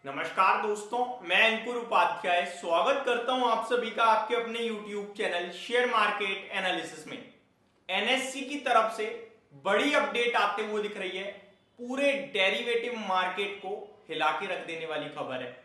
नमस्कार दोस्तों, मैं अंकुर उपाध्याय स्वागत करता हूं आप सभी का आपके अपने YouTube channel share market analysis में। एनएससी की तरफ से बड़ी अपडेट आते हुए दिख रही है। पूरे डेरिवेटिव मार्केट को हिला के रख देने वाली खबर है।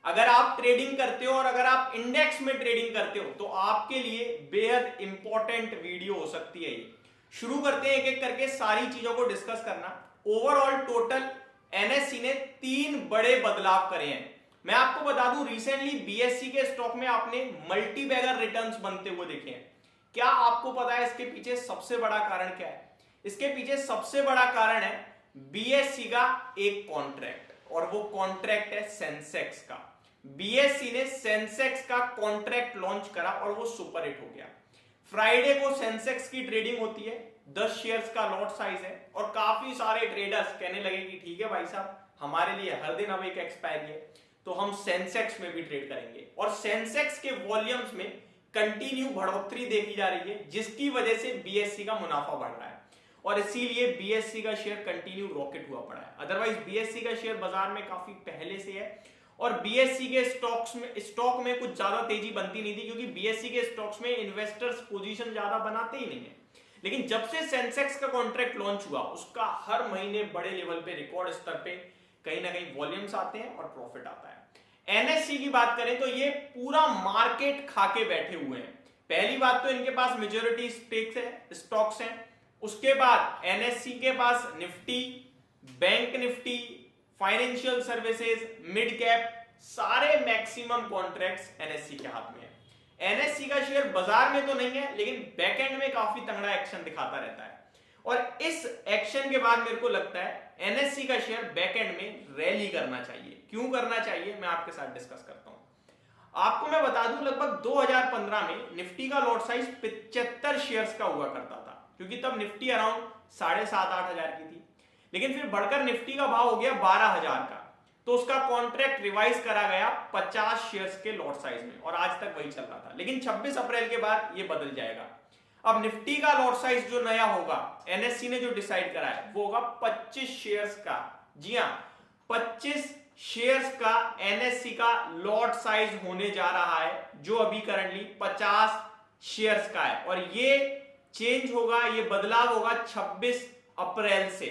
अगर आप ट्रेडिंग करते हो और अगर आप इंडेक्स में ट्रेडिंग करते हो तो आपके लिए बेहद इंपॉर्टेंट वीडियो हो सकती है ये। शुरू करते हैं एक एक करके सारी चीजों को डिस्कस करना। ओवरऑल टोटल एनएससी ने 3 बड़े बदलाव करे हैं। मैं आपको बता दूं, रिसेंटली बीएससी के स्टॉक में आपने मल्टी बैगर रिटर्न्स बनते हुए देखे हैं। क्या आपको पता है इसके पीछे सबसे बड़ा कारण क्या है? इसके पीछे सबसे बड़ा कारण है बीएससी का एक कॉन्ट्रैक्ट, और वो कॉन्ट्रैक्ट है सेंसेक्स का। बीएससी ने सेंसेक्स का कॉन्ट्रैक्ट लॉन्च करा और वो सुपर हिट हो गया। फ्राइडे को सेंसेक्स की ट्रेडिंग होती है, 10 शेयर्स का लॉट साइज है और काफी सारे ट्रेडर्स कहने लगे कि ठीक है भाई साहब, हमारे लिए हर दिन अब एक एक्सपायरी है तो हम सेंसेक्स में भी ट्रेड करेंगे। और सेंसेक्स के वॉल्यूम्स में कंटिन्यू बढ़ोतरी देखी जा रही है, जिसकी वजह से बीएससी का मुनाफा बढ़ रहा है और इसीलिए बीएससी का शेयर कंटिन्यू रॉकेट हुआ पड़ा है। अदरवाइज बीएससी का शेयर बाजार में काफी पहले से है और बीएससी के स्टॉक में कुछ ज्यादा तेजी बनती नहीं थी, क्योंकि बीएससी के स्टॉक्स में इन्वेस्टर्स पोजीशन ज्यादा बनाते ही नहीं है। लेकिन जब से सेंसेक्स का कॉन्ट्रैक्ट लॉन्च हुआ, उसका हर महीने बड़े लेवल पे रिकॉर्ड स्तर पे कहीं ना कहीं वॉल्यूम्स आते हैं और प्रॉफिट आता है। एनएससी की बात करें तो ये पूरा मार्केट खाके बैठे हुए हैं। पहली बात तो इनके पास मेजॉरिटी स्टेक्स है, स्टॉक्स हैं। उसके बाद एनएससी के पास Nifty, bank Nifty, financial services, mid cap, सारे मैक्सिमम कॉन्ट्रैक्ट्स एनएससी के हाथ में है। एनएससी का शेयर बाजार में तो नहीं है, लेकिन बैकएंड में काफी तगड़ा एक्शन दिखाता रहता है और इस एक्शन के बाद मेरे को लगता है एनएससी का शेयर बैकएंड में रैली करना चाहिए। क्यों करना चाहिए, मैं आपके साथ डिस्कस करता हूं। आपको मैं बता दूं, लगभग 2015 में निफ्टी का लॉट साइज 75 शेयर्स का हुआ करता था, क्योंकि तब निफ्टी अराउंड 7,500-8 हजार की थी। लेकिन फिर बढ़कर निफ्टी का भाव हो गया 12,000 का, तो उसका कॉन्ट्रैक्ट रिवाइज करा गया 50 शेयर्स के लॉट साइज में और आज तक वही चल रहा था। लेकिन 26 अप्रैल के बाद ये बदल जाएगा। अब निफ्टी का लॉट साइज जो नया होगा, एनएससी ने जो डिसाइड करा है, वो होगा 25 शेयर्स का। जी हां, 25 शेयर्स का एनएससी का लॉट साइज होने जा रहा है, जो अभी करंटली 50 शेयर्स का है और ये चेंज होगा, ये बदलाव होगा 26 अप्रैल से।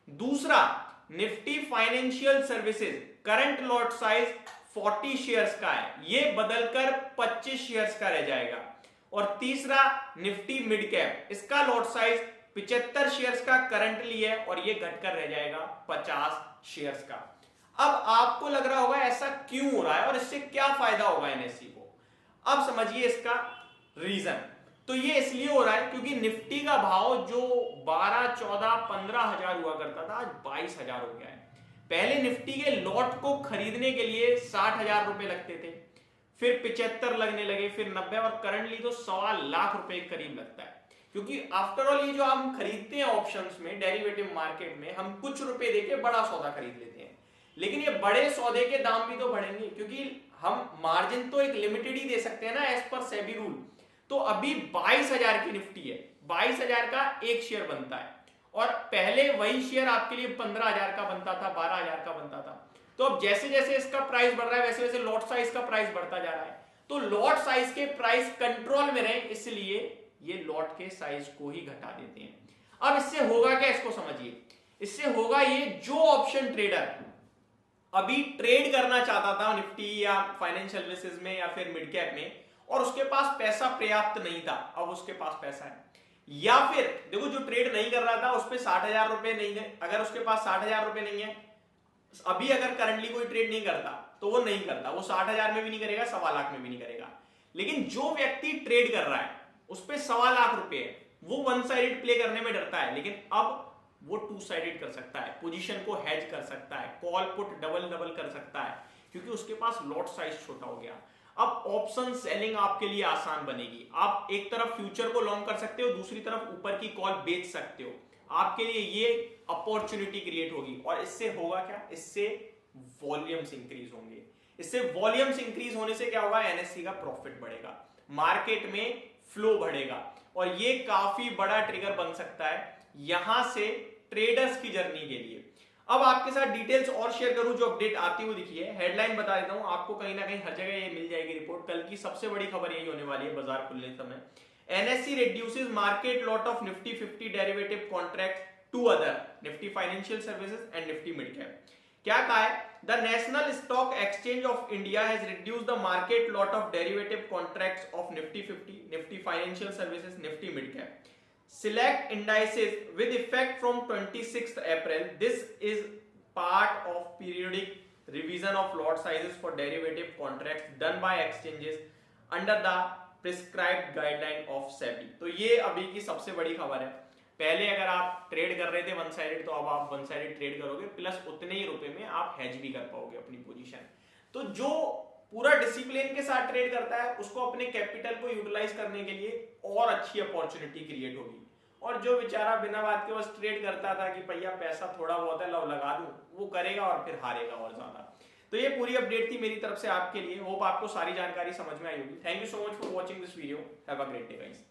दूसरा, Nifty financial services current lot size 40 shares का है, ये बदलकर 25 शेयर्स का रह जाएगा। और तीसरा, निफ्टी मिड कैप, इसका लॉट साइज 75 शेयर्स का करंटली है और ये घटकर रह जाएगा 50 शेयर्स का। अब आपको लग रहा होगा ऐसा क्यों हो रहा है और इससे क्या फायदा होगा एनएससी को। अब समझिए इसका रीजन। तो ये इसलिए हो रहा है क्योंकि निफ्टी का भाव जो 12, 14, 15 हजार हुआ करता था, आज 22 हजार हो गया है। पहले निफ्टी के लॉट को खरीदने के लिए 60,000 रुपए लगते थे, फिर 75 लगने लगे, फिर 90 और करंटली तो 1.25 लाख रुपए के करीब लगता है। क्योंकि आफ्टर ऑल ये जो हम खरीदते हैं ऑप्शंस में, डेरिवेटिव मार्केट में, हम कुछ रुपए देके बड़ा सौदा खरीद लेते हैं। लेकिन ये बड़े सौदे के दाम भी तो बढ़ेंगे, क्योंकि हम मार्जिन तो एक लिमिटेड ही दे सकते हैं ना, एज पर सेबी रूल। तो अभी 22,000 की निफ्टी है, 22,000 का एक शेयर बनता है और पहले वही शेयर आपके लिए 15,000 का बनता था, 12,000 का बनता था। तो अब जैसे जैसे इसका प्राइस बढ़ रहा है, वैसे वैसे लॉट साइज का प्राइस बढ़ता जा रहा है। तो लॉट साइज के प्राइस कंट्रोल में रहे, इसलिए ये लॉट के साइज को ही घटा देते हैं। अब इससे होगा क्या, इसको समझिए। इससे होगा ये, जो ऑप्शन ट्रेडर अभी ट्रेड करना चाहता था निफ्टी या फाइनेंशियल सर्विसेज में या फिर मिड कैप में, और उसके पास पैसा पर्याप्त नहीं था, अब उसके पास पैसा है। या फिर देखो, जो ट्रेड नहीं कर रहा था उस पर 60,000 रुपए नहीं है, अगर उसके पास 60,000 रुपए नहीं है अभी, अगर करंटली कोई ट्रेड नहीं करता तो वो नहीं करता, वो 60,000 में भी नहीं करेगा, 1.25 लाख में भी नहीं करेगा। लेकिन जो व्यक्ति ट्रेड कर रहा है उस पर 1.25 लाख रुपए है, वो वन साइडेड प्ले करने में डरता है, लेकिन अब वो 2 साइडेड कर सकता है, पोजीशन को हेज कर सकता है, कॉल पुट डबल कर सकता है, क्योंकि उसके पास लॉट साइज छोटा हो गया। अब ऑप्शन सेलिंग आपके लिए आसान बनेगी। आप एक तरफ फ्यूचर को लॉन्ग कर सकते हो, दूसरी तरफ ऊपर की कॉल बेच सकते हो। आपके लिए ये अपॉर्चुनिटी क्रिएट होगी और इससे होगा क्या, इससे वॉल्यूम्स इंक्रीज होंगे। इससे वॉल्यूम्स इंक्रीज होने से क्या होगा, एनएससी का प्रॉफिट बढ़ेगा, मार्केट में फ्लो बढ़ेगा और ये काफी बड़ा ट्रिगर बन सकता है यहां से ट्रेडर्स की जर्नी के लिए। अब आपके साथ डिटेल्स और शेयर करूं जो अपडेट आती हुई दिखी है। हेडलाइन बता देता हूं आपको, कहीं ना कहीं हर जगह ये मिल जाएगी रिपोर्ट। कल की सबसे बड़ी खबर यही होने वाली है बाजार खुलने समय। NSC reduces market lot of Nifty 50 derivative contract to other Nifty financial services and Nifty mid cap. क्या कहा है? The National Stock Exchange of India has reduced the market lot of derivative contracts of Nifty 50, Nifty financial services, Nifty mid cap select indices with effect from 26th April. This is part of periodic revision of lot sizes for derivative contracts done by exchanges under the prescribed guideline of SEBI. तो ये अभी की सबसे बड़ी खबर है। पहले अगर आप ट्रेड कर रहे थे वन साइडेड, तो अब आप वन साइडेड ट्रेड करोगे, प्लस उतने ही रुपए में आप हेज भी कर पाओगे अपनी पोजीशन। तो जो पूरा डिसिप्लिन के साथ ट्रेड करता है उसको अपने कैपिटल को यूटिलाइज करने के लिए और अच्छी अपॉर्चुनिटी क्रिएट होगी। और जो बेचारा बिना बात के बस ट्रेड करता था कि भैया पैसा थोड़ा बहुत है लो लगा दूं, वो करेगा और फिर हारेगा और ज्यादा। तो ये पूरी अपडेट थी मेरी तरफ से आपके लिए। होप आपको सारी जानकारी समझ में आई होगी। Thank you so much for watching this video. Have a great day guys.